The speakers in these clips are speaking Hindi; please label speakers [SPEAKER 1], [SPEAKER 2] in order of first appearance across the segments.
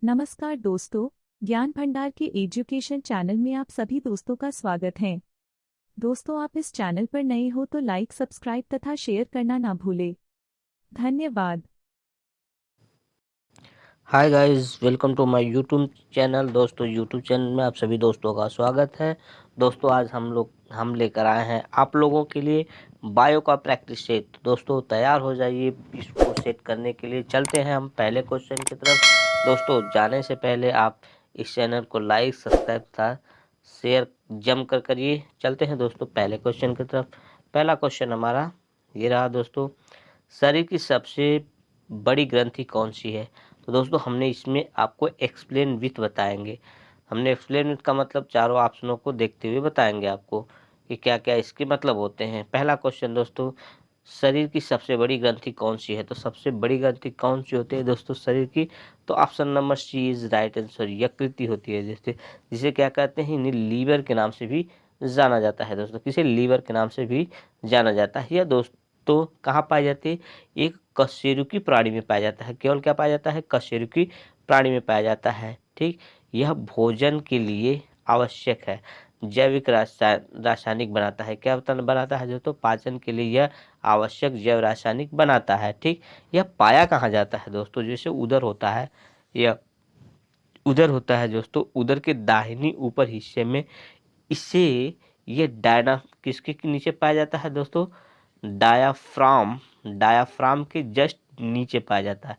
[SPEAKER 1] नमस्कार दोस्तों, ज्ञान भंडार के एजुकेशन चैनल में आप सभी दोस्तों का स्वागत है। दोस्तों, आप इस चैनल पर नए हो तो लाइक, सब्सक्राइब तथा शेयर करना ना भूलें। धन्यवाद।
[SPEAKER 2] Hi guys, welcome to my YouTube channel. दोस्तों, यूट्यूब चैनल में आप सभी दोस्तों का स्वागत है। दोस्तों, आज हम लेकर आए हैं आप लोगों के लिए बायो का प्रैक्टिस सेट। दोस्तों, तैयार हो जाइए, इसको सेट करने के लिए चलते हैं हम पहले क्वेश्चन की तरफ। दोस्तों, जाने से पहले आप इस चैनल को लाइक, सब्सक्राइब तथा शेयर जम कर करिए। चलते हैं दोस्तों पहले क्वेश्चन की तरफ। पहला क्वेश्चन हमारा ये रहा दोस्तों, शरीर की सबसे बड़ी ग्रंथि कौन सी है? तो दोस्तों, हमने इसमें आपको एक्सप्लेन विथ बताएंगे। हमने एक्सप्लेन विथ का मतलब चारों ऑप्शनों को देखते हुए बताएंगे आपको कि क्या क्या इसके मतलब होते हैं। पहला क्वेश्चन दोस्तों, शरीर की सबसे बड़ी ग्रंथि कौन सी है? तो सबसे बड़ी ग्रंथि कौन सी होती है दोस्तों शरीर की? तो option number C is right answer. यकृति होती है, जिसे क्या कहते हैं, इन्हें लीवर के नाम से भी जाना जाता है दोस्तों। किसे लीवर के नाम से भी जाना जाता है। यह दोस्तों कहाँ पाई जाती है? एक कशेरुकी प्राणी में पाया जाता है। केवल क्या पाया जाता है? कशेरुकी प्राणी में पाया जाता है। ठीक, यह भोजन के लिए आवश्यक है, जैविक रासायनिक बनाता है। क्या बनाता है दोस्तों? पाचन के लिए यह आवश्यक जैव रासायनिक बनाता है। ठीक, यह पाया कहाँ जाता है दोस्तों? जैसे उदर होता है, यह उदर होता है दोस्तों, उदर के दाहिनी ऊपर हिस्से में। इसे ये डायना किसके नीचे पाया जाता है दोस्तों? डायाफ्राम। डायाफ्राम के जस्ट नीचे पाया जाता है।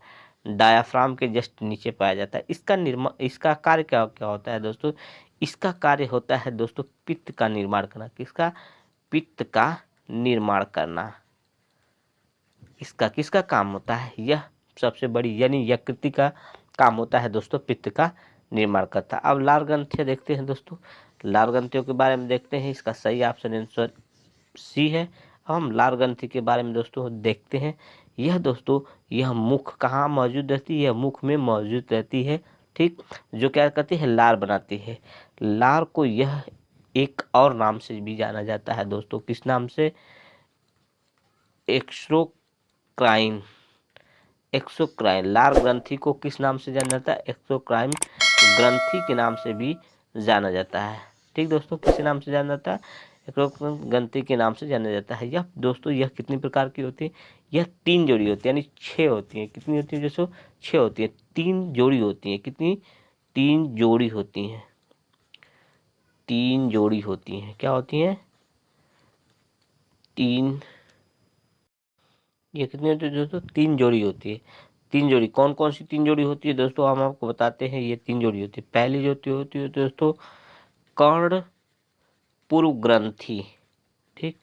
[SPEAKER 2] डायाफ्राम के जस्ट नीचे पाया जाता है। इसका कार्य क्या क्या होता है दोस्तों? इसका कार्य होता है दोस्तों पित्त का निर्माण करना। किसका? पित्त का निर्माण करना। इसका किसका काम होता है? यह सबसे बड़ी यानी यकृति का काम होता है दोस्तों, पित्त का निर्माण करता है। अब लार ग्रंथियां देखते हैं दोस्तों। लार ग्रंथियों के बारे में देखते हैं। इसका सही ऑप्शन आंसर सी है। हम लार ग्रंथि के बारे में दोस्तों देखते हैं। यह दोस्तों, यह मुख कहाँ मौजूद रहती है? यह मुख में मौजूद रहती है। ठीक, जो क्या करती है? लार बनाती है। लार को यह एक और नाम से भी जाना जाता है दोस्तों। किस नाम से? एक्सोक्राइन। एक्सोक्राइन। लार ग्रंथि को किस नाम से जाना जाता है? एक्सोक्राइन ग्रंथि के नाम से भी जाना जाता है। ठीक दोस्तों, किस नाम से जाना जाता है? एक्सोक्राइन ग्रंथि के नाम से जाना जाता है। यह दोस्तों, यह कितनी प्रकार की होती है? यह 3 जोड़ी होती है, यानी 6 होती है। कितनी होती है दोस्तों? 6 होती है। 3 जोड़ी होती है। कितनी? 3 जोड़ी होती हैं। 3 जोड़ी होती हैं। क्या होती हैं? 3। ये कितनी होती है दोस्तों? 3 जोड़ी होती है। 3 जोड़ी कौन कौन सी 3 जोड़ी होती है दोस्तों? हम आपको बताते हैं। ये 3 जोड़ी होती है। पहली जो होती है दोस्तों, कर्ण पूर्व ग्रंथि। ठीक,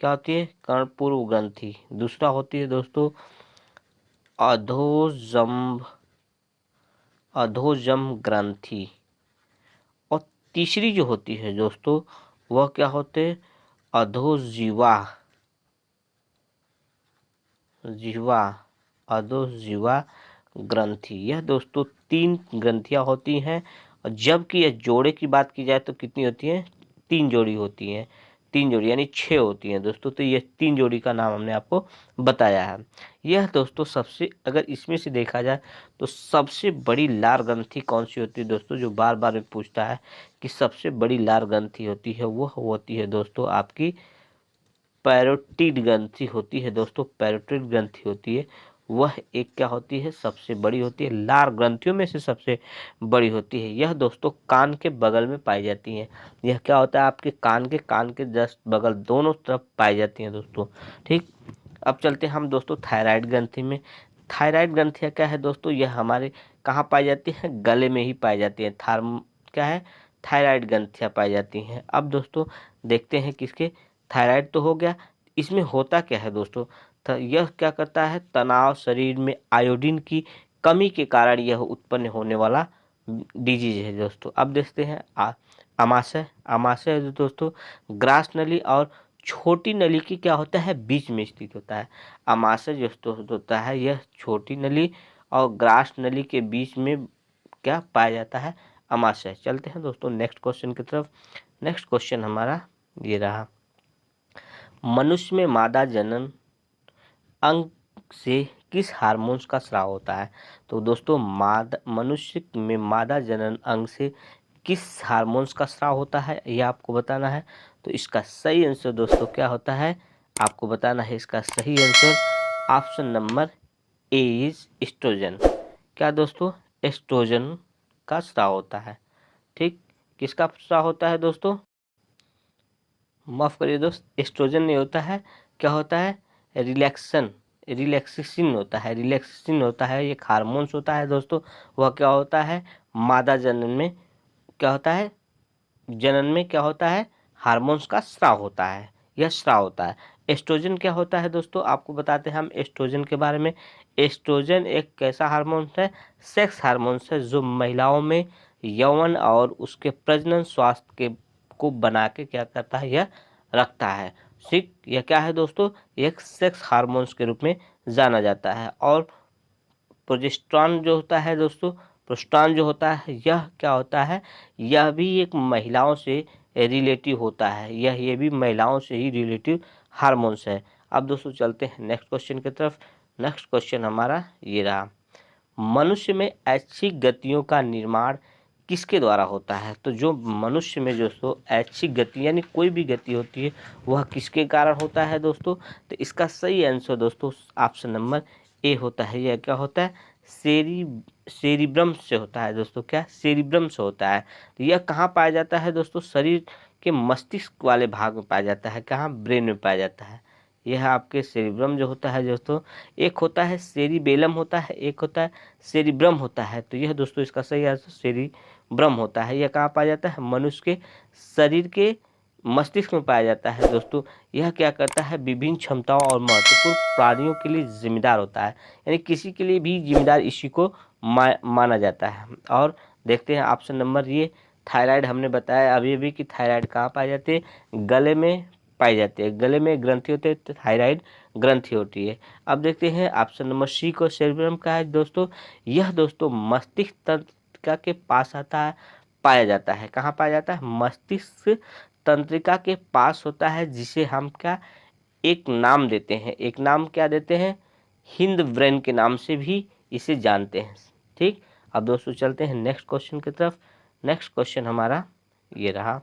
[SPEAKER 2] क्या होती है? कर्ण पूर्व ग्रंथि। दूसरा होती है दोस्तों अधोजम अधोजम ग्रंथि। और तीसरी जो होती है दोस्तों, वह क्या होते हैं? अधोजिह्वा। जिह्वा, अधोजिह्वा ग्रंथि। यह दोस्तों 3 ग्रंथियां होती हैं। और जबकि यह जोड़े की बात की जाए तो कितनी होती है? 3 जोड़ी होती हैं। 3 जोड़ी यानी 6 होती हैं दोस्तों। तो यह 3 जोड़ी का नाम हमने आपको बताया है। यह दोस्तों सबसे, अगर इसमें से देखा जाए तो सबसे बड़ी लार ग्रंथि कौन सी होती है दोस्तों? जो बार बार में पूछता है कि सबसे बड़ी लार ग्रंथि होती है, वो होती है दोस्तों आपकी पैरोटिड ग्रंथि होती है दोस्तों। पैरोटिड ग्रंथि होती है, वह एक क्या होती है? सबसे बड़ी होती है। लार ग्रंथियों में से सबसे बड़ी होती है। यह दोस्तों कान के बगल में पाई जाती है। यह क्या होता है? आपके कान के जस्ट बगल दोनों तरफ पाई जाती हैं दोस्तों। ठीक, अब चलते हैं हम दोस्तों थायराइड ग्रंथि में। थायराइड ग्रंथियाँ क्या है दोस्तों? यह हमारे कहाँ पाई जाती है? गले में ही पाई जाती है। क्या है? थायराइड ग्रंथियाँ पाई जाती हैं। अब दोस्तों देखते हैं किसके। थायराइड तो हो गया। इसमें होता क्या है दोस्तों? यह क्या करता है? तनाव, शरीर में आयोडीन की कमी के कारण यह उत्पन्न होने वाला डिजीज है दोस्तों। अब देखते हैं आमाशय। आमाशय जो दोस्तों ग्रास नली और छोटी नली की क्या होता है? बीच में स्थित होता है। आमाशय जो दोस्तों होता है, यह छोटी नली और ग्रास नली के बीच में क्या पाया जाता है? आमाशय। चलते हैं दोस्तों नेक्स्ट क्वेश्चन की तरफ। नेक्स्ट क्वेश्चन हमारा ये रहा, मनुष्य में मादा जनन अंग से किस हार्मोन्स का स्राव होता है? तो दोस्तों मनुष्य में मादा जनन अंग से किस हार्मोन्स का स्राव होता है, यह आपको बताना है। तो इसका सही आंसर दोस्तों क्या होता है, आपको बताना है। इसका सही answer option number A is estrogen. क्या दोस्तों? एस्ट्रोजन का स्राव होता है। ठीक, किसका स्राव होता है दोस्तों? माफ करिए दोस्त, एस्ट्रोजन नहीं होता है, क्या होता है? रिलैक्सेशन होता है। रिलैक्सेशन होता है, एक हार्मोन्स होता है दोस्तों। वह क्या होता है? मादा जनन में क्या होता है? जनन में क्या होता है? हार्मोन्स का स्राव होता है, यह स्राव होता है। एस्ट्रोजन क्या होता है दोस्तों? आपको बताते हैं हम एस्ट्रोजन के बारे में। एस्ट्रोजन एक कैसा हार्मोन्स है? सेक्स हार्मोन्स है, जो महिलाओं में यौवन और उसके प्रजनन स्वास्थ्य के को बना के क्या करता है? यह रखता है। ठीक, यह क्या है दोस्तों? एक सेक्स हार्मोन्स के रूप में जाना जाता है। और प्रोजेस्टेरॉन जो होता है दोस्तों, प्रोस्टान जो होता है, यह क्या होता है? यह भी एक महिलाओं से रिलेटिव होता है। ये भी महिलाओं से ही रिलेटिव हार्मोन्स है। अब दोस्तों चलते हैं नेक्स्ट क्वेश्चन की तरफ। नेक्स्ट क्वेश्चन हमारा ये रहा, मनुष्य में ऐच्छिक गतियों का निर्माण किसके द्वारा होता है? तो जो मनुष्य में दोस्तों ऐच्छिक गति यानी कोई भी गति होती है, वह किसके कारण होता है दोस्तों? तो इसका सही आंसर दोस्तों ऑप्शन नंबर ए होता है। यह क्या होता है? सेरिब्रम से होता है दोस्तों। क्या? सेरिब्रम से होता है। तो यह कहाँ पाया जाता है दोस्तों? शरीर के मस्तिष्क वाले भाग में पाया जाता है। कहाँ? ब्रेन में पाया जाता है। यह आपके सेरिब्रम जो होता है दोस्तों, एक होता है सेरिबेलम होता है, एक होता है सेरिब्रम होता है। तो यह दोस्तों इसका सही आंसर सेरिब्रम होता है। यह कहाँ पाया जाता है? मनुष्य के शरीर के मस्तिष्क में पाया जाता है दोस्तों। यह क्या करता है? विभिन्न क्षमताओं और महत्वपूर्ण प्राणियों के लिए जिम्मेदार होता है, यानी किसी के लिए भी जिम्मेदार इसी को माना जाता है। और देखते हैं ऑप्शन नंबर ये, थायराइड हमने बताया अभी अभी कि थायराइड कहाँ पाए जाते हैं? गले में पाई जाती है। गले में ग्रंथि होते हैं तो थायराइड ग्रंथि होती है। अब देखते हैं ऑप्शन नंबर सी को, सेरिब्रम का है दोस्तों। यह दोस्तों मस्तिष्क तंत्रिका के पास आता है, पाया जाता है। कहाँ पाया जाता है? मस्तिष्क तंत्रिका के पास होता है, जिसे हम क्या एक नाम देते हैं, एक नाम क्या देते हैं? हिंद ब्रेन के नाम से भी इसे जानते हैं। ठीक, अब दोस्तों चलते हैं नेक्स्ट क्वेश्चन की तरफ। नेक्स्ट क्वेश्चन हमारा ये रहा,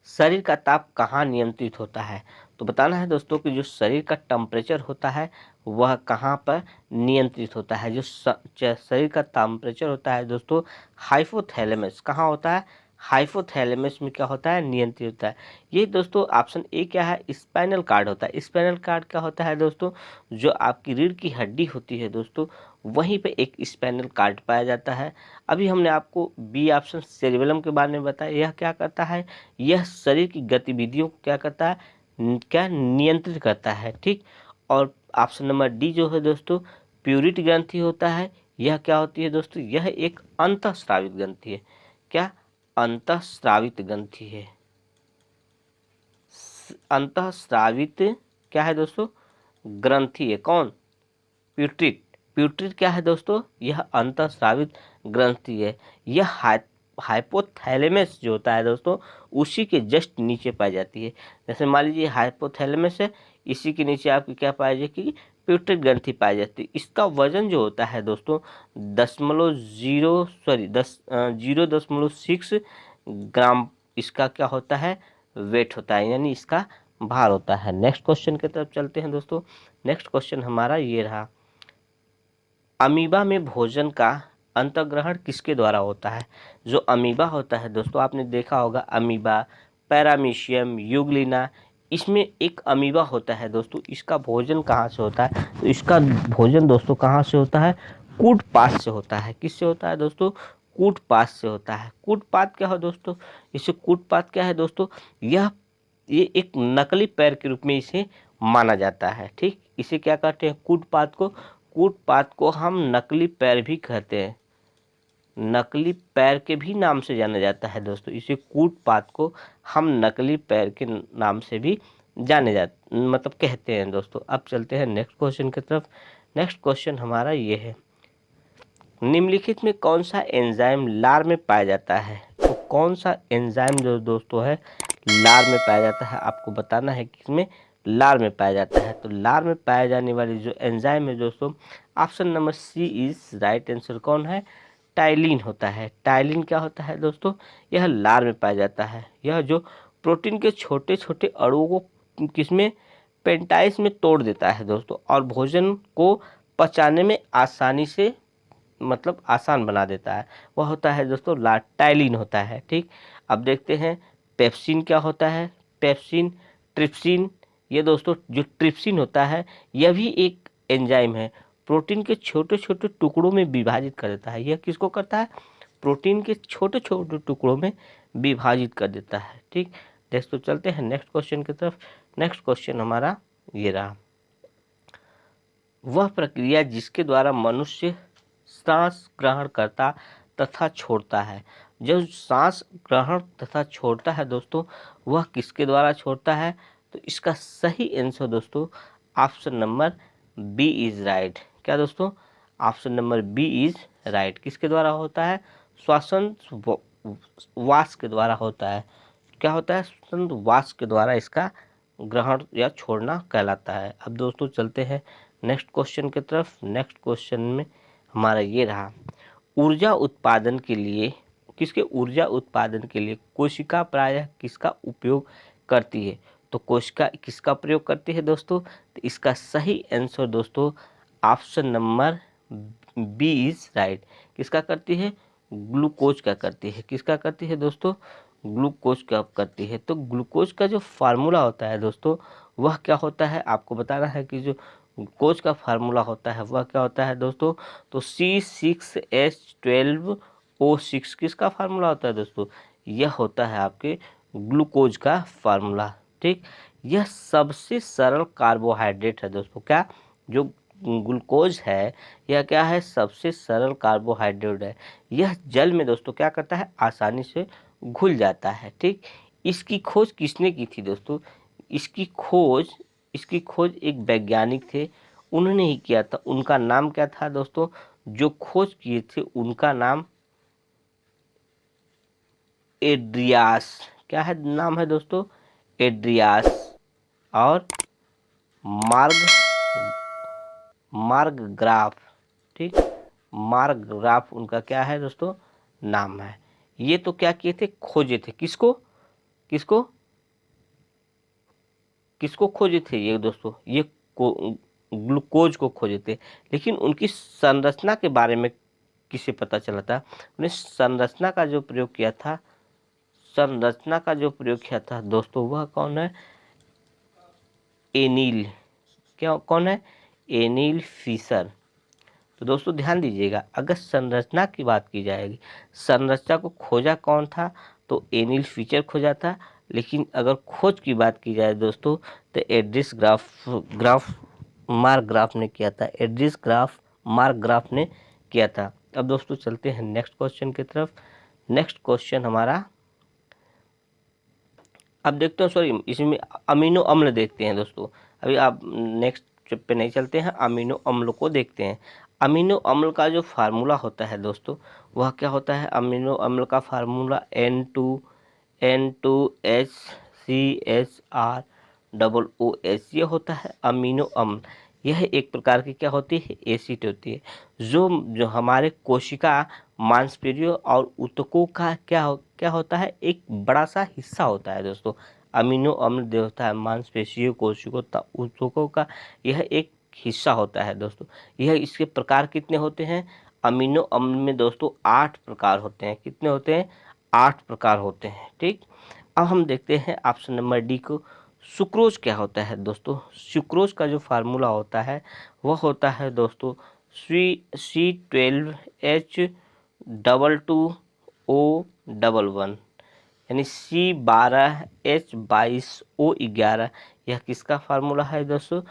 [SPEAKER 2] शरीर का ताप कहाँ नियंत्रित होता है? तो बताना है दोस्तों कि जो शरीर का टेम्परेचर होता है वह कहाँ पर नियंत्रित होता है? जो शरीर का टेम्परेचर होता है दोस्तों, हाइपोथैलेमस कहाँ होता है? हाइपोथैलेमस में क्या होता है? नियंत्रित होता है। ये दोस्तों ऑप्शन ए क्या है? स्पाइनल कार्ड होता है। स्पाइनल कार्ड क्या होता है दोस्तों? जो आपकी रीढ़ की हड्डी होती है दोस्तों, वहीं पे एक स्पाइनल कार्ड पाया जाता है। अभी हमने आपको बी ऑप्शन सेरिबेलम के बारे में बताया। यह क्या करता है? यह शरीर की गतिविधियों को क्या करता है? क्या नियंत्रित करता है। ठीक, और ऑप्शन नंबर डी जो है दोस्तों, प्यूरिट ग्रंथि होता है। यह क्या होती है दोस्तों? यह एक अंतःस्रावित ग्रंथि है। क्या? अंतःस्रावित ग्रंथि है। अंतःस्रावित क्या है दोस्तों? ग्रंथि है। कौन? प्यूट्रिट। प्यूट्रिट क्या है दोस्तों? यह अंतःस्रावित ग्रंथि है। यह हाइपोथैलेमस जो होता है दोस्तों, उसी के जस्ट नीचे पाई जाती है। जैसे मान लीजिए हाइपोथैलेमस है, इसी के नीचे आपकी क्या पाई जाएगी? प्यूट्रिट ग्रंथि पाई जाती है। इसका वजन जो होता है दोस्तों 0.6 ग्राम इसका क्या होता है? वेट होता है, यानी इसका भार होता है। नेक्स्ट क्वेश्चन की तरफ चलते हैं दोस्तों। नेक्स्ट क्वेश्चन हमारा ये रहा, अमीबा में भोजन का अंतर्ग्रहण किसके द्वारा होता है? जो अमीबा होता है दोस्तों, आपने देखा होगा अमीबा, पैरामीशियम, यूग्लिना, इसमें एक अमीबा होता है दोस्तों। इसका भोजन कहाँ से होता है? तो इसका भोजन दोस्तों कहाँ से होता है? कूटपाथ से होता है। किससे होता है दोस्तों? कूटपाथ से होता है। कूटपाथ क्या है दोस्तों? इसे कूटपाथ क्या है दोस्तों? ये एक नकली पैर के रूप में इसे माना जाता है। ठीक, इसे क्या कहते हैं? कूटपाथ को। कूटपाथ को हम नकली पैर भी कहते हैं, नकली पैर के भी नाम से जाना जाता है दोस्तों। इसे कूटपाथ को हम नकली पैर के नाम से भी जाने जाते मतलब कहते हैं दोस्तों। अब चलते हैं नेक्स्ट क्वेश्चन की तरफ। नेक्स्ट क्वेश्चन हमारा ये है, निम्नलिखित में कौन सा एंजाइम लार में पाया जाता है? तो कौन सा एंजाइम जो दोस्तों है लार में पाया जाता है? आपको बताना है किसमें? लार में पाया जाता है। तो लार में पाया जाने वाली जो एंजाइम है दोस्तों, option number C is right answer. कौन है? टाइलिन होता है। टाइलिन क्या होता है दोस्तों? यह लार में पाया जाता है। यह जो प्रोटीन के छोटे छोटे अणुओं को किसमें, पेंटाइज में तोड़ देता है दोस्तों, और भोजन को पचाने में आसानी से मतलब आसान बना देता है, वह होता है दोस्तों टाइलिन होता है। ठीक, अब देखते हैं पेप्सिन क्या होता है। पेप्सिन, ट्रिप्सिन, ये दोस्तों जो ट्रिप्सिन होता है यह भी एक एंजाइम है, प्रोटीन के छोटे छोटे टुकड़ों में विभाजित कर देता है। यह किसको करता है? प्रोटीन के छोटे छोटे टुकड़ों में विभाजित कर देता है। ठीक, दोस्तों चलते हैं नेक्स्ट क्वेश्चन की तरफ। नेक्स्ट क्वेश्चन हमारा ये रहा, वह प्रक्रिया जिसके द्वारा मनुष्य सांस ग्रहण करता तथा छोड़ता है। जो सांस ग्रहण तथा छोड़ता है दोस्तों, वह किसके द्वारा छोड़ता है? तो इसका सही आंसर दोस्तों option number B is right. क्या दोस्तों? Option number B is right. किसके द्वारा होता है? श्वासन वास के द्वारा होता है। क्या होता है? श्वासन वास के द्वारा इसका ग्रहण या छोड़ना कहलाता है। अब दोस्तों चलते हैं नेक्स्ट क्वेश्चन की तरफ। नेक्स्ट क्वेश्चन में हमारा ये रहा, ऊर्जा उत्पादन के लिए ऊर्जा उत्पादन के लिए कोशिका प्रायः किसका उपयोग करती है? तो कोशिका किसका प्रयोग करती है दोस्तों? तो इसका सही आंसर दोस्तों option number B is right. किसका करती है? ग्लूकोज का करती है। किसका करती है दोस्तों? ग्लूकोज का करती है। तो ग्लूकोज का जो फार्मूला होता है दोस्तों, वह क्या होता है? आपको बताना है कि जो ग्लूकोज का फार्मूला होता है वह क्या होता है दोस्तों? तो C6H12O6 किसका फार्मूला होता है दोस्तों? यह होता है आपके ग्लूकोज का फार्मूला। ठीक, यह सबसे सरल कार्बोहाइड्रेट है दोस्तों। क्या? जो ग्लूकोज है यह क्या है? सबसे सरल कार्बोहाइड्रेट है। यह जल में दोस्तों क्या करता है? आसानी से घुल जाता है। ठीक, इसकी खोज किसने की थी दोस्तों? इसकी खोज एक वैज्ञानिक थे, उन्होंने ही किया था। उनका नाम क्या था दोस्तों? जो खोज किए थे उनका नाम एड्रियास। क्या है नाम है दोस्तों? एड्रियास। और मार्गग्राफ। ठीक, मार्गग्राफ उनका क्या है दोस्तों? नाम है। ये तो क्या किए थे? खोजे थे। किसको किसको किसको खोजे थे ये दोस्तों? ये ग्लूकोज को खोजे थे। लेकिन उनकी संरचना के बारे में किसे पता चला था? उन्हें संरचना का जो प्रयोग किया था दोस्तों, वह कौन है? एनिल। क्या कौन है? एनिल फिशर। तो दोस्तों ध्यान दीजिएगा, अगर संरचना की बात की जाएगी, संरचना को खोजा कौन था? तो एनिल फिशर खोजा था। लेकिन अगर खोज की बात की जाए दोस्तों, तो मार्गग्राफ ने किया था। मार्गग्राफ ने किया था। अब दोस्तों चलते हैं नेक्स्ट क्वेश्चन की तरफ। नेक्स्ट क्वेश्चन हमारा, अब देखते हैं, सॉरी इसमें अमीनो अम्ल देखते हैं दोस्तों। अभी आप नेक्स्ट पे नहीं चलते हैं, अमीनो अम्ल को देखते हैं। अमीनो अम्ल का जो फार्मूला होता है दोस्तों, वह क्या होता है? अमीनो अम्ल का फार्मूला N2CHR OOH, ये होता है अमीनो अम्ल। यह एक प्रकार की क्या होती है? एसिड होती है, जो हमारे कोशिका, मांसपेशियों और ऊतकों का क्या होता है? एक बड़ा सा हिस्सा होता है दोस्तों। अमीनो अम्ल जो होता है मांसपेशियों, कोशिकों, ऊतकों का यह एक हिस्सा होता है दोस्तों। यह इसके प्रकार कितने होते हैं? अमीनो अम्ल में दोस्तों 8 प्रकार होते हैं। कितने होते हैं? 8 प्रकार होते हैं। ठीक, अब हम देखते हैं ऑप्शन नंबर डी को। सुक्रोज क्या होता है दोस्तों? सुक्रोज का जो फार्मूला होता है वह होता है दोस्तों C12H22O11, यानी C12H22O11। यह किसका फार्मूला है दोस्तों?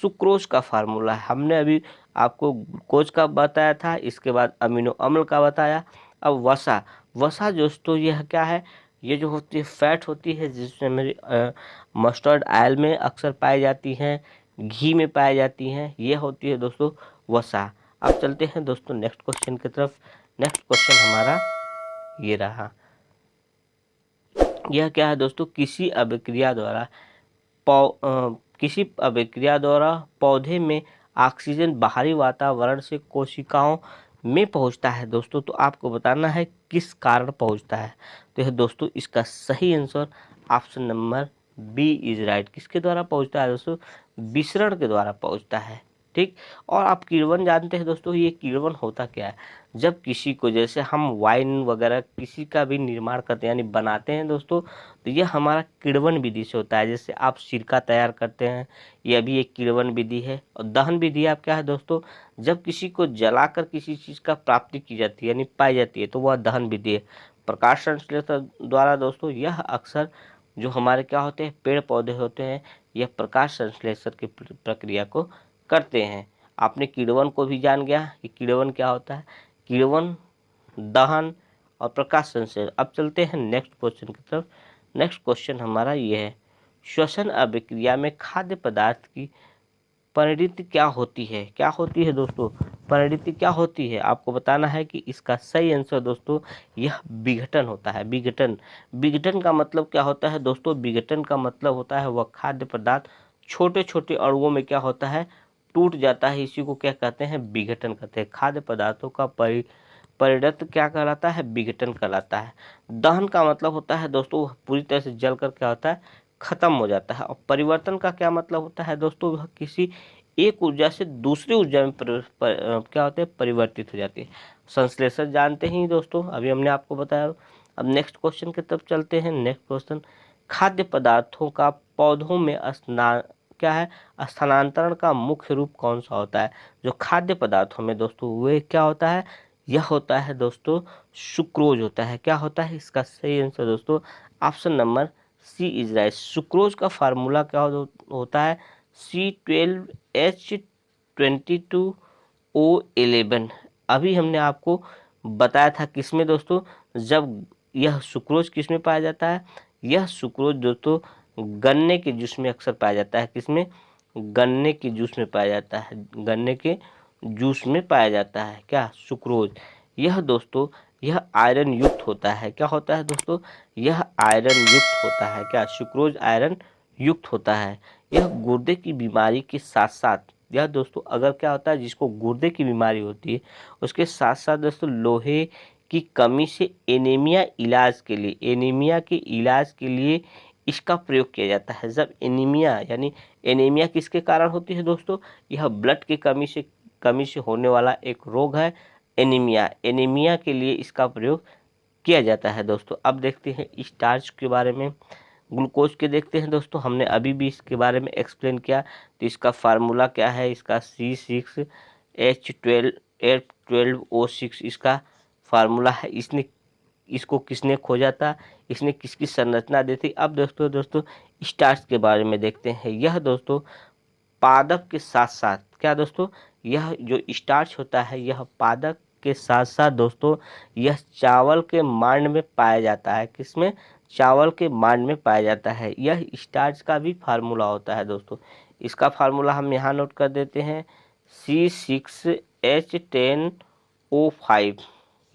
[SPEAKER 2] सुक्रोज का फार्मूला है। हमने अभी आपको ग्लूकोज का बताया था, इसके बाद अमीनो अम्ल का बताया। अब वसा दोस्तों यह क्या है? ये जो होती है फैट होती है, जिसमें मेरी मस्टर्ड ऑयल में अक्सर पाई जाती हैं, घी में पाई जाती हैं, ये होती है दोस्तों वसा। अब चलते हैं दोस्तों नेक्स्ट क्वेश्चन की तरफ। नेक्स्ट क्वेश्चन हमारा ये रहा, यह क्या है दोस्तों? किसी अभिक्रिया द्वारा किसी अभिक्रिया द्वारा पौधे में ऑक्सीजन बाहरी वातावरण से कोशिकाओं में पहुंचता है दोस्तों, तो आपको बताना है किस कारण पहुंचता है। तो यह दोस्तों इसका सही answer option number B is right. किसके द्वारा पहुंचता है दोस्तों? विसरण के द्वारा पहुंचता है। ठीक। और आप किण्वन जानते हैं दोस्तों, ये किण्वन होता क्या है? जब किसी को, जैसे हम वाइन वगैरह किसी का भी निर्माण करते हैं यानी बनाते हैं दोस्तों, तो यह हमारा किण्वन विधि से होता है। जैसे आप सिरका तैयार करते हैं, यह भी एक किण्वन विधि है। और दहन विधि आप क्या है दोस्तों? जब किसी को जलाकर किसी चीज का प्राप्ति की जाती है यानी पाई जाती है, तो वह दहन विधि है। प्रकाश संश्लेषण द्वारा दोस्तों यह अक्सर जो हमारे क्या होते हैं, पेड़ पौधे होते हैं, यह प्रकाश संश्लेषण की प्रक्रिया को करते हैं। आपने किण्वन को भी जान गया कि किण्वन क्या होता है। किण्वन, दहन और प्रकाश संश्लेषण। अब चलते हैं नेक्स्ट क्वेश्चन की तरफ। नेक्स्ट क्वेश्चन हमारा ये है, श्वसन अभिक्रिया में खाद्य पदार्थ की परिणति क्या होती है? क्या होती है दोस्तों? परिणति क्या होती है? आपको बताना है कि इसका सही आंसर दोस्तों यह विघटन होता है। विघटन। विघटन का मतलब क्या होता है दोस्तों? विघटन का मतलब होता है वह खाद्य पदार्थ छोटे छोटे अणुओं में क्या होता है, टूट जाता है। इसी को क्या कहते हैं? विघटन कहते हैं। खाद्य पदार्थों का परिणत क्या कहलाता है? विघटन कहलाता है। दहन का मतलब होता है दोस्तों पूरी तरह से जलकर क्या होता है, खत्म हो जाता है। और परिवर्तन का क्या मतलब होता है दोस्तों? वह किसी एक ऊर्जा से दूसरी ऊर्जा में क्या होते हैं, परिवर्तित हो जाती है। संश्लेषण जानते ही दोस्तों, अभी हमने आपको बताया। अब नेक्स्ट क्वेश्चन की तरफ चलते हैं। नेक्स्ट क्वेश्चन, खाद्य पदार्थों का पौधों में क्या है, स्थानांतरण का मुख्य रूप कौन सा होता है? जो खाद्य पदार्थों में दोस्तों वे क्या होता है, यह होता है दोस्तों सुक्रोज होता है। क्या होता है? इसका सही आंसर दोस्तों option number C is right. Sucrose का फार्मूला क्या होता है? C12H22O11। अभी हमने आपको बताया था किसमें दोस्तों, जब यह सुक्रोज किसमें पाया जाता है? यह सुक्रोज दोस्तों गन्ने के जूस में अक्सर पाया जाता है। किसमें? गन्ने के जूस में पाया जाता है। गन्ने के जूस में पाया जाता है क्या, सुक्रोज। यह दोस्तों यह आयरन युक्त होता है। क्या होता है दोस्तों? यह आयरन युक्त होता है। क्या, सुक्रोज आयरन युक्त होता है। यह गुर्दे की बीमारी के साथ साथ, यह दोस्तों अगर क्या होता है, जिसको गुर्दे की बीमारी होती है उसके साथ साथ दोस्तों लोहे की कमी से एनीमिया इलाज के लिए, एनीमिया के इलाज के लिए इसका प्रयोग किया जाता है। जब एनीमिया, यानी एनीमिया किसके कारण होती है दोस्तों? यह ब्लड की कमी से होने वाला एक रोग है एनीमिया। एनीमिया के लिए इसका प्रयोग किया जाता है दोस्तों। अब देखते हैं स्टार्च के बारे में, ग्लूकोज के देखते हैं दोस्तों। हमने अभी भी इसके बारे में एक्सप्लेन किया। तो इसका फार्मूला क्या है? इसका C6H12O6 इसका फार्मूला है। इसको किसने खोजा था? इसने किसकी संरचना दी थी? अब दोस्तों स्टार्च के बारे में देखते हैं। यह दोस्तों पादप के साथ साथ, क्या दोस्तों, यह जो स्टार्च होता है यह पादप के साथ साथ दोस्तों यह चावल के मांड में पाया जाता है। किसमें? चावल के मांड में पाया जाता है। यह स्टार्च का भी फार्मूला होता है दोस्तों। इसका फार्मूला हम यहाँ नोट कर देते हैं, C6H10O5।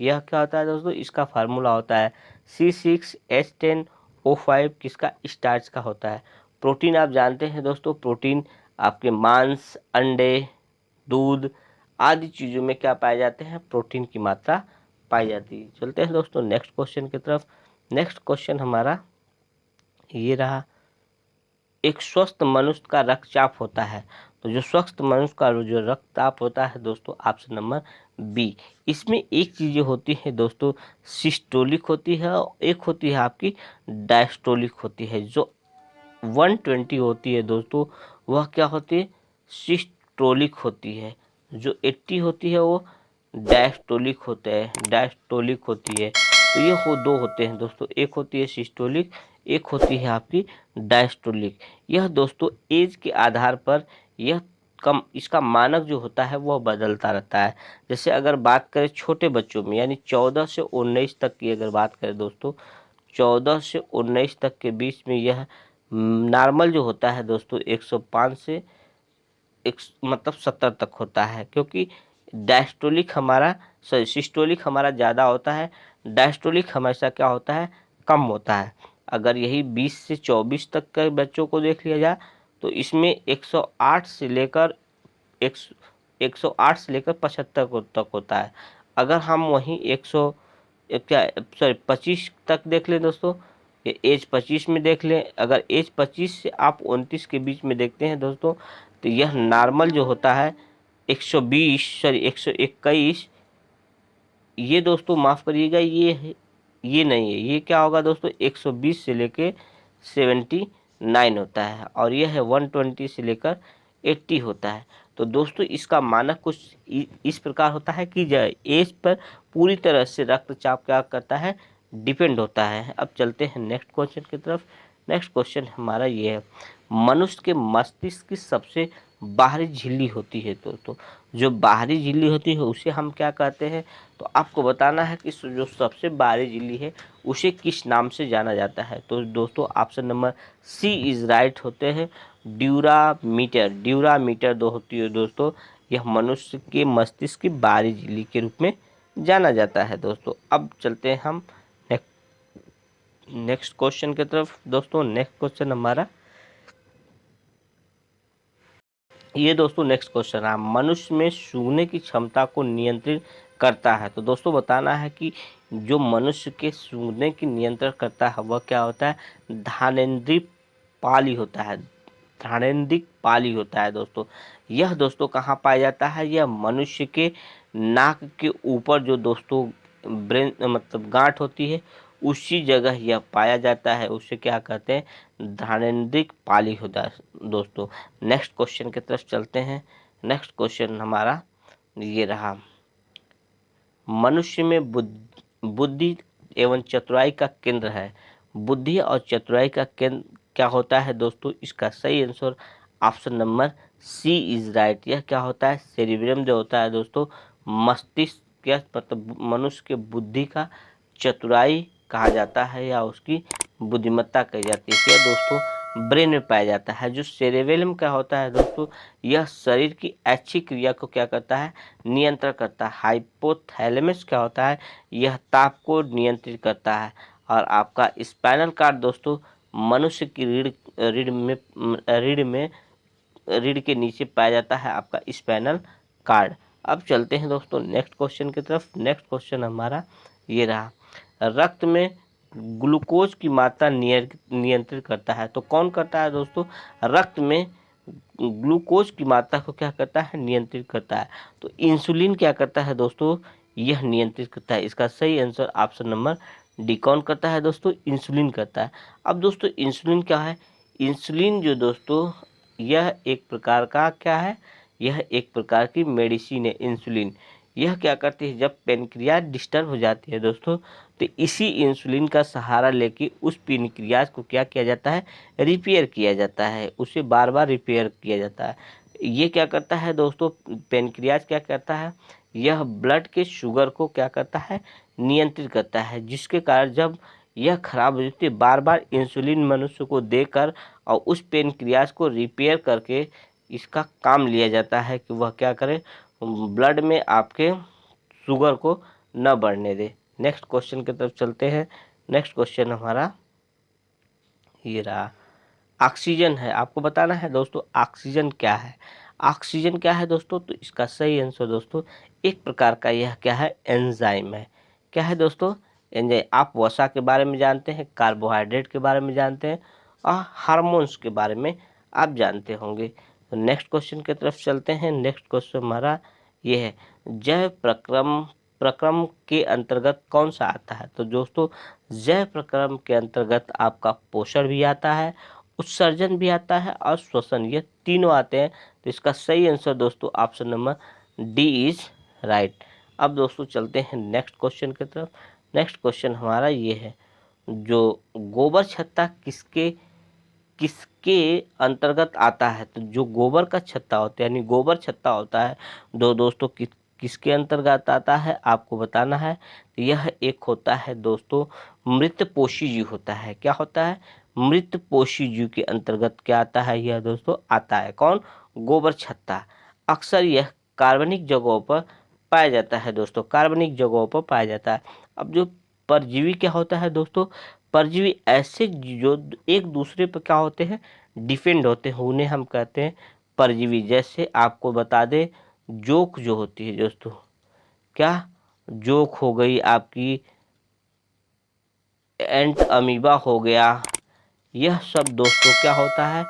[SPEAKER 2] यह क्या होता है दोस्तों? इसका फार्मूला होता है C6H10O5 किसका? स्टार्च का होता है। प्रोटीन आप जानते हैं दोस्तों, प्रोटीन आपके मांस, अंडे, दूध आदि चीज़ों में क्या पाए जाते हैं? प्रोटीन की मात्रा पाई जाती है। चलते हैं दोस्तों नेक्स्ट क्वेश्चन की तरफ। नेक्स्ट क्वेश्चन हमारा ये रहा, एक स्वस्थ मनुष्य का रक्तचाप होता है। तो जो स्वस्थ मनुष्य का जो रक्तचाप होता है दोस्तों ऑप्शन नंबर बी। इसमें एक चीज़ें होती है दोस्तों, सिस्टोलिक होती है और एक होती है आपकी डायस्टोलिक होती है। जो 120 होती है दोस्तों वह क्या होती है? सिस्टोलिक होती है। जो 80 होती है वो डायस्टोलिक होते हैं, डायस्टोलिक होती है। तो ये दो होते हैं दोस्तों, एक होती है सिस्टोलिक, एक होती है आपकी डायस्टोलिक। यह दोस्तों एज के आधार पर यह कम, इसका मानक जो होता है वह बदलता रहता है। जैसे अगर बात करें छोटे बच्चों में यानी 14 से 19 तक की अगर बात करें दोस्तों, 14 से 19 तक के बीच में यह नॉर्मल जो होता है दोस्तों 105 से मतलब 70 तक होता है। क्योंकि डायस्टोलिक हमारा, सॉरी सिस्टोलिक हमारा ज़्यादा होता है, डायस्टोलिक हमेशा क्या होता है? कम होता है। अगर यही 20 से 24 तक के बच्चों को देख लिया जाए तो इसमें 108 से लेकर 108 से लेकर 75 तक होता है। अगर हम वहीं 25 तक देख लें दोस्तों, ये एज 25 में देख लें, अगर एज 25 से आप 29 के बीच में देखते हैं दोस्तों, तो यह नॉर्मल जो होता है 121, ये दोस्तों माफ़ करिएगा, ये नहीं है, ये क्या होगा दोस्तों, 120 से लेकर 79 होता है, और यह है 120 से लेकर 80 होता है। तो दोस्तों इसका मानक कुछ इस प्रकार होता है कि एज पर पूरी तरह से रक्तचाप क्या करता है, डिपेंड होता है। अब चलते हैं नेक्स्ट क्वेश्चन की तरफ। नेक्स्ट क्वेश्चन हमारा ये है, मनुष्य के मस्तिष्क की सबसे बाहरी झिल्ली होती है दोस्तों, जो बाहरी झिल्ली होती है उसे हम क्या कहते हैं, तो आपको बताना है कि जो सबसे बाहरी झिल्ली है उसे किस नाम से जाना जाता है। तो दोस्तों option number C is right होते हैं, ड्यूरामीटर दो होती है दोस्तों, यह मनुष्य के मस्तिष्क की बाहरी झिल्ली के रूप में जाना जाता है दोस्तों। अब चलते हैं हम नेक्स्ट क्वेश्चन की तरफ दोस्तों। नेक्स्ट क्वेश्चन हमारा ये दोस्तों, नेक्स्ट क्वेश्चन है, मनुष्य में सूंघने की क्षमता को नियंत्रित करता है। तो दोस्तों बताना है कि जो मनुष्य के सूंघने की नियंत्रण करता है वह क्या होता है, घ्राणेंद्रिय पाली होता है, घ्राणेंद्रिय पाली होता है दोस्तों। यह दोस्तों कहाँ पाया जाता है, यह मनुष्य के नाक के ऊपर जो दोस्तों ब्रेन मतलब गांठ होती है उसी जगह यह पाया जाता है, उसे क्या कहते हैं, घ्राणेंद्रिय पाली होता है दोस्तों। नेक्स्ट क्वेश्चन की तरफ चलते हैं। नेक्स्ट क्वेश्चन हमारा ये रहा, मनुष्य में बुद्धि एवं चतुराई का केंद्र है। बुद्धि और चतुराई का केंद्र क्या होता है दोस्तों, इसका सही answer option number C is right. यह क्या होता है, सेरिब्रम जो होता है दोस्तों, मस्तिष्क क्या मतलब मनुष्य के बुद्धि का चतुराई कहा जाता है या उसकी बुद्धिमत्ता कही जाती है, क्या दोस्तों ब्रेन में पाया जाता है। जो सेरेबेलम क्या होता है दोस्तों, यह शरीर की ऐच्छिक क्रिया को क्या करता है, नियंत्रण करता है। हाइपोथैलेमस क्या होता है, यह ताप को नियंत्रित करता है। और आपका स्पाइनल कार्ड दोस्तों मनुष्य की रीढ़ के नीचे पाया जाता है आपका स्पाइनल कार्ड। अब चलते हैं दोस्तों नेक्स्ट क्वेश्चन की तरफ। नेक्स्ट क्वेश्चन हमारा ये रहा, रक्त में ग्लूकोज की मात्रा नियंत्रित करता है। तो कौन करता है दोस्तों, रक्त में ग्लूकोज की मात्रा को क्या करता है, नियंत्रित करता है। तो इंसुलिन क्या करता है दोस्तों, यह नियंत्रित करता है। इसका सही आंसर ऑप्शन नंबर डी। कौन करता है दोस्तों, इंसुलिन करता है। अब दोस्तों इंसुलिन क्या है, इंसुलिन जो दोस्तों यह एक प्रकार का क्या है, यह एक प्रकार की मेडिसिन है इंसुलिन। यह क्या करती है, जब पेनक्रियाज डिस्टर्ब हो जाती है दोस्तों, तो इसी इंसुलिन का सहारा लेके उस पेनक्रियाज को क्या किया जाता है, रिपेयर किया जाता है, उसे बार बार रिपेयर किया जाता है। ये क्या करता है दोस्तों, पेनक्रियाज क्या करता है, यह ब्लड के शुगर को क्या करता है, नियंत्रित करता है, जिसके कारण जब यह खराब हो जाती है बार बार इंसुलिन मनुष्य को देकर और उस पेनक्रियाज को रिपेयर करके इसका काम लिया जाता है कि वह क्या करे, ब्लड में आपके शुगर को न बढ़ने दे। नेक्स्ट क्वेश्चन की तरफ चलते हैं। नेक्स्ट क्वेश्चन हमारा ये रहा, ऑक्सीजन है। आपको बताना है दोस्तों ऑक्सीजन क्या है। ऑक्सीजन क्या है दोस्तों, तो इसका सही आंसर दोस्तों एक प्रकार का यह क्या है, एंजाइम है। क्या है दोस्तों, एंजाइम। आप वसा के बारे में जानते हैं, कार्बोहाइड्रेट के बारे में जानते हैं और हार्मोन्स के बारे में आप जानते होंगे। तो नेक्स्ट क्वेश्चन की तरफ चलते हैं। नेक्स्ट क्वेश्चन हमारा ये है, जैव प्रक्रम के अंतर्गत कौन सा आता है। तो दोस्तों जैव प्रक्रम के अंतर्गत आपका पोषण भी आता है, उत्सर्जन भी आता है और श्वसन, ये तीनों आते हैं। तो इसका सही आंसर दोस्तों option number D is right. अब दोस्तों चलते हैं नेक्स्ट क्वेश्चन की तरफ। नेक्स्ट क्वेश्चन हमारा ये है, जो गोबर छत्ता किसके अंतर्गत आता है। तो जो गोबर का छत्ता होता है यानी गोबर छत्ता होता है दोस्तों किसके अंतर्गत आता है, आपको बताना है। तो यह एक होता है दोस्तों मृत पोषी जीव होता है। क्या होता है, मृत पोषी जीव के अंतर्गत क्या आता है, यह दोस्तों आता है कौन, गोबर छत्ता। अक्सर यह कार्बनिक जगहों पर पाया जाता है दोस्तों, कार्बनिक जगहों पर पाया जाता है। अब जो परजीवी क्या होता है दोस्तों, परजीवी ऐसे जो एक दूसरे पर क्या होते हैं, डिफेंड होते हैं उन्हें हम कहते हैं परजीवी। जैसे आपको बता दें जोक जो होती है दोस्तों, क्या जोक हो गई आपकी, एंट अमीबा हो गया, यह सब दोस्तों क्या होता है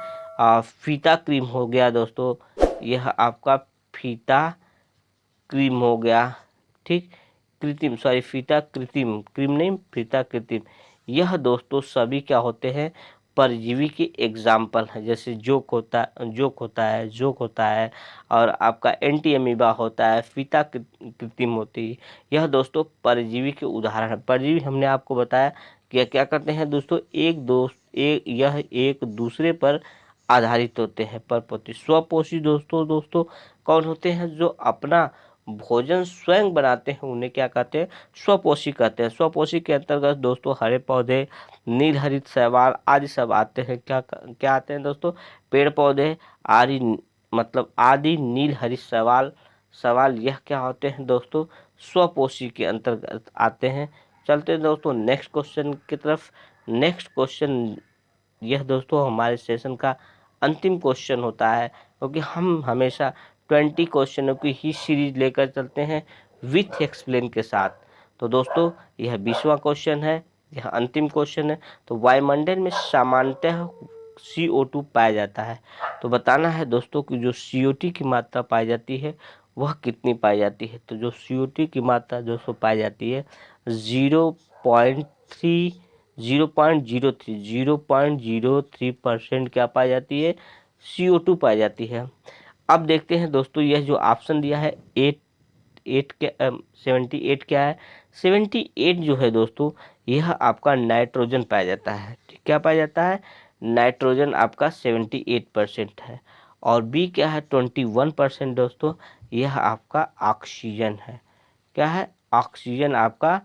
[SPEAKER 2] फीता क्रीम हो गया दोस्तों, यह आपका फीता क्रीम हो गया, ठीक, कृत्रिम, सॉरी फीता कृत्रिम, क्रीम नहीं फीता कृत्रिम, यह दोस्तों सभी क्या होते हैं परजीवी के एग्जाम्पल हैं। जैसे जोक होता है और आपका एंटी अमीबा होता है, फीता कृत्रिम होती है, यह दोस्तों परजीवी के उदाहरण है। परजीवी हमने आपको बताया कि क्या करते हैं दोस्तों, यह एक दूसरे पर आधारित होते हैं, परपोषी। स्वपोषी दोस्तों कौन होते हैं, जो अपना भोजन स्वयं बनाते हैं उन्हें क्या कहते हैं, स्वपोषी कहते हैं। स्वपोषी के अंतर्गत दोस्तों हरे पौधे, नीलहरित शैवाल आदि सब आते हैं। क्या आते हैं दोस्तों, पेड़ पौधे आदि, मतलब आदि नील हरित सवाल यह क्या होते हैं दोस्तों, स्वपोषी के अंतर्गत आते हैं। चलते हैं दोस्तों नेक्स्ट क्वेश्चन की तरफ। नेक्स्ट क्वेश्चन यह दोस्तों हमारे सेशन का अंतिम क्वेश्चन होता है, क्योंकि हम हमेशा 20 क्वेश्चनों की ही सीरीज लेकर चलते हैं विथ एक्सप्लेन के साथ। तो दोस्तों यह 20वां क्वेश्चन है, यह अंतिम क्वेश्चन है। तो वायुमंडल में सामान्यतः CO2 पाया जाता है, तो बताना है दोस्तों कि जो CO2 की मात्रा पाई जाती है वह कितनी पाई जाती है। तो जो CO2 की मात्रा दोस्तों पाई जाती है 0.03% क्या पाई जाती है, CO2 पाई जाती है। अब देखते हैं दोस्तों यह जो ऑप्शन दिया है 78 क्या है, 78 जो है दोस्तों यह आपका नाइट्रोजन पाया जाता है। क्या पाया जाता है, नाइट्रोजन आपका 78% है। और बी क्या है 21% दोस्तों, यह आपका ऑक्सीजन है। क्या है, ऑक्सीजन आपका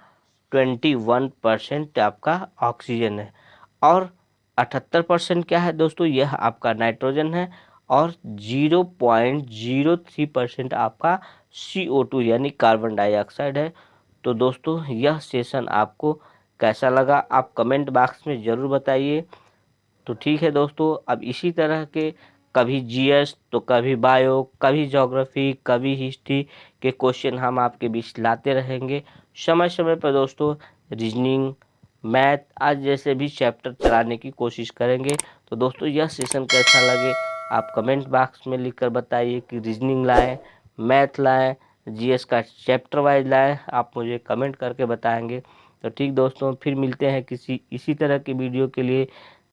[SPEAKER 2] 21% आपका ऑक्सीजन है। और 78% क्या है दोस्तों, यह आपका नाइट्रोजन है। और 0.03% आपका CO2 यानी कार्बन डाइऑक्साइड है। तो दोस्तों यह सेशन आपको कैसा लगा आप कमेंट बॉक्स में ज़रूर बताइए। तो ठीक है दोस्तों, अब इसी तरह के कभी GS तो कभी बायो, कभी ज्योग्राफी, कभी हिस्ट्री के क्वेश्चन हम आपके बीच लाते रहेंगे समय समय पर दोस्तों। रीजनिंग, मैथ आज जैसे भी चैप्टर चलाने की कोशिश करेंगे। तो दोस्तों यह सेशन कैसा लगे आप कमेंट बॉक्स में लिखकर बताइए कि रीजनिंग लाएँ, मैथ लाएँ, GS का चैप्टर वाइज लाएँ, आप मुझे कमेंट करके बताएंगे। तो ठीक दोस्तों, फिर मिलते हैं किसी इसी तरह की वीडियो के लिए।